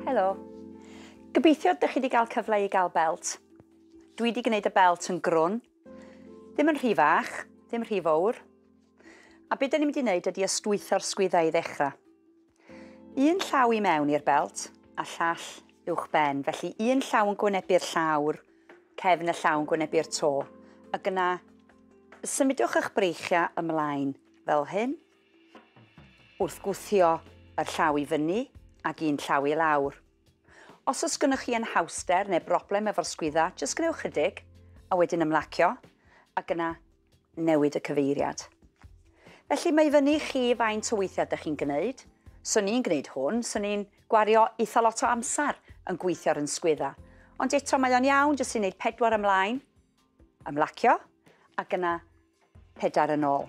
Helo. Gobeithio ydych chi wedi cael cyfle i gael belt. Dwi wedi gwneud y belt yn grwn. Ddim yn rhy fach, ddim rhy fawr. A beth da ni'n mynd i wneud ydy ystwytho'r sgwyddau i ddechrau. Un llaw i mewn i'r belt a llall uwch ben. Felly un llaw yn gwynebu'r llawr, cefn y llaw yn gwynebu'r to. Ac yna symudiwch eich breichiau ymlaen fel hyn. Wrth gwthio yr llaw i fyny ac un llaw i lawr. Os oes gennych chi yn hawster neu broblem efo'r sgwydda, jyst gnewch chydig a wedyn ymlacio ac yna newid y cyfeiriad. Felly mae fyny chi faint o weithiau ydych chi'n gwneud. So ni'n gwneud hwn, so ni'n gwario eitha lot o amser yn gweithio ar yn sgwydda. Ond eto mae o'n iawn jyst i wneud 4 ymlaen, ymlacio ac yna 4 yn ôl.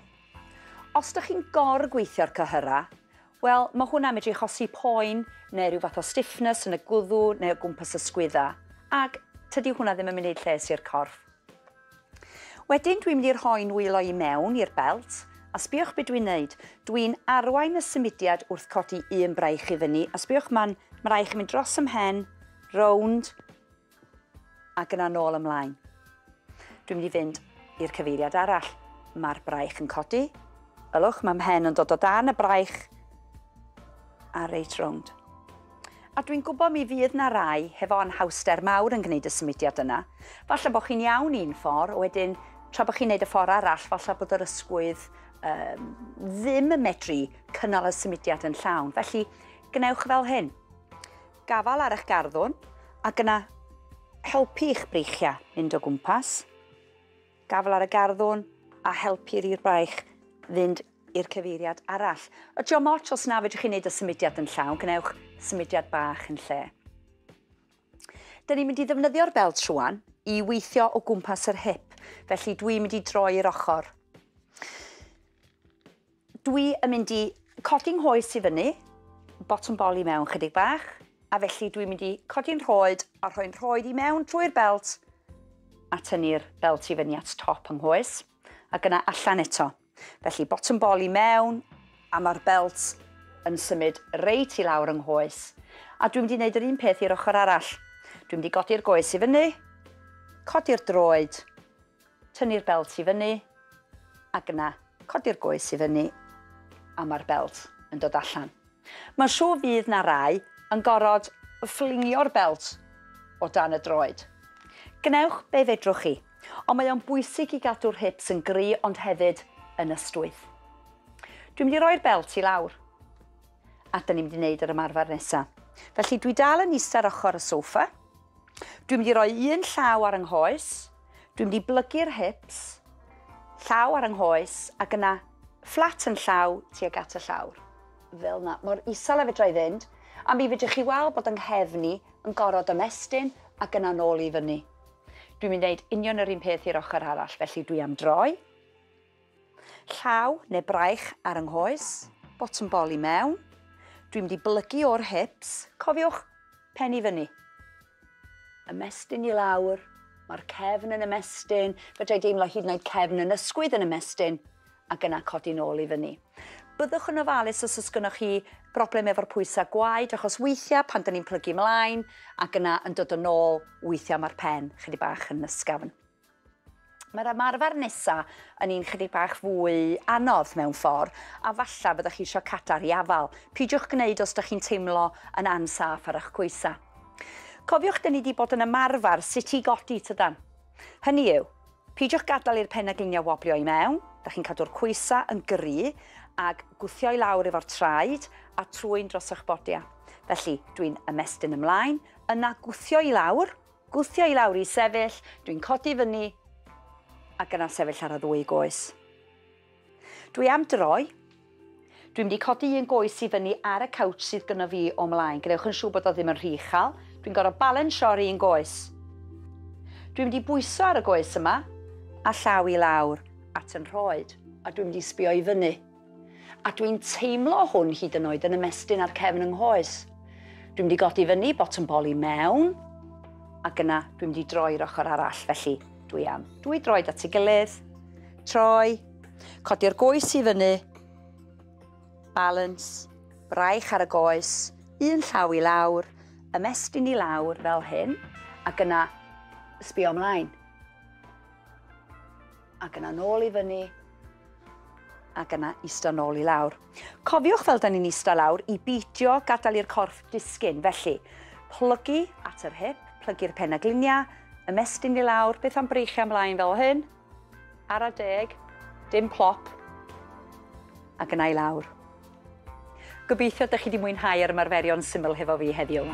Os ydych chi'n gor-gweithio'r cyhyra, wel, mae hwnna medru achosi poen neu rhyw fath o stiffness yn y gwddw neu o gwmpas y sgwydda. Ac tydi hwnna ddim yn mynd i'r lles i'r corff. Wedyn dwi'n mynd i'r rhoi'n wylo i mewn i'r belt, a sbiwch beth dwi'n neud. Dwi'n arwain y symudiad wrth codi un braich i fyny, a sbiwch mae'n braich yn mynd dros ymhen, rownd, ac yna nôl ymlaen. Dwi'n mynd i fynd i'r cyfeiriad arall. Mae'r braich yn codi. Ylwch, mae mhen yn dod o dan y braich a reit rownd. A dwi'n gwybod mi fydd na rai hefo anhawster mawr yn gwneud y symudiad yna. Falle bod chi'n iawn un ffordd, wedyn tra bod chi'n gwneud y ffordd arall, falle bod yr ysgwydd ddim yn medru cynnal y symudiad yn llawn. Felly, gnewch fel hyn. Gafal ar eich garddwn, ac yna helpu eich breichiau mynd o gwmpas. Gafal ar y garddwn, a helpu'r i'r braich fynd i'r cyfeiriad arall. Ydy o moch os na fedrwch chi wneud y symudiad yn llawn, gnewch symudiad bach yn lle. Da ni'n mynd i ddefnyddio'r belt rwan i weithio o gwmpas yr hip, felly dwi'n mynd i droi'r ochr. Dwi yn mynd i codi'n nghoes i fyny, bottom ball i mewn chydig bach, a felly dwi'n mynd i codi'n rhoed a rhoi'n rhoed i mewn trwy'r belt a tynnu'r belt i fyny at top yng nghoes, ac yna allan eto. Felly bottom ball i mewn a mae'r belt yn symud reit i lawr yng nghoes. A dwi'n mynd i wneud yr un peth i'r ochr arall. Dwi'n mynd i godi'r goes i fyny, codi'r droed, tynnu'r belt i fyny, ac yna codi'r goes i fyny a mae'r belt yn dod allan. Mae'n siŵr fydd na rai yn gorfod fflingio'r belt o dan y droed. Gnewch be fedrwch chi, ond mae o'n bwysig i gadw'r hips yn gry ond hefyd yn ystwyth. Dwi'n mynd i roi'r belt i lawr, a da ni'n mynd i wneud yr ymarfer nesaf. Felly dwi dal yn eistedd ar ochr y soffa. Dwi'n mynd i roi un llaw ar yng nghoes. Dwi'n mynd i blygu'r hips, llaw ar yng nghoes, ac yna fflat yn llaw tuag at y llawr. Fel yna, mor isel a fedra i fynd, a mi fedrwch chi weld bod yng nghefni yn gorod ymestyn ac yna nôl i fyny. Dwi'n mynd i wneud union yr un peth i'r ochr arall, felly dwi am droi. Llaw neu braich ar yng nghoes, bottom ball i mewn. Dwi'n mynd i blygu o'r hips. Cofiwch, pen i fyny. Ymestyn i lawr, mae'r cefn yn ymestyn, fedra i deimlo hyd yn oed cefn yn ysgwydd yn ymestyn, ac yna codi nôl i fyny. Byddwch yn ofalus os oes gennych chi broblem efo'r pwysau gwaed, achos weithiau pan da ni'n plygu ymlaen, ac yna yn dod yn ôl, weithiau mae'r pen chydig bach yn ysgafn. Mae'r ymarfer nesaf yn un chydig bach fwy anodd mewn ffordd, a falle byddwch chi eisiau cadar i afal. Peidiwch gwneud os ydych chi'n teimlo yn ansaff ar eich coesau. Cofiwch, da ni wedi bod yn ymarfer sut i godi tydan. Hynny yw, peidiwch gadael i'r pengliniau woblio i mewn, da chi'n cadw'r coesau yn gry, ac gwthio i lawr efo'r traed a trwy'n dros eich bodiau. Felly, dwi'n ymestyn ymlaen, yna gwthio i lawr i sefyll, dwi'n codi fyny, ac yna sefyll ar y ddwy goes. Dwi am droi. Dwi'n mynd i codi un goes i fyny ar y cawch sydd gyda fi o mlaen. Gwnewch yn siŵr bod o ddim yn rhy uchel. Dwi'n gorfod balansio'r un goes. Dwi'n mynd i bwyso ar y goes yma a llaw i lawr at yn rhoed. A dwi'n mynd i sbio i fyny. A dwi'n teimlo hwn hyd yn oed yn ymestyn ar cefn yng nghoes. Dwi'n mynd i godi fyny, bottom ball i mewn. Ac yna dwi'n mynd i droi'r ochr arall, felly dwi droed at ei gilydd, troi, codi'r goes i fyny, balance, braich ar y goes, un llaw i lawr, ymestyn i lawr fel hyn, ac yna sbio ymlaen. Ac yna nôl i fyny, ac yna ista nôl i lawr. Cofiwch fel da ni'n ista lawr i beitio gadael i'r corff disgyn. Felly, plygu at yr hip, plygu'r penaglunia, ymestyn i lawr, beth am breichio ymlaen fel hyn, ara deg, dim plop, ac yna i lawr. Gobeithio ydych chi wedi mwynhau yr ymarferion syml hefo fi heddiw.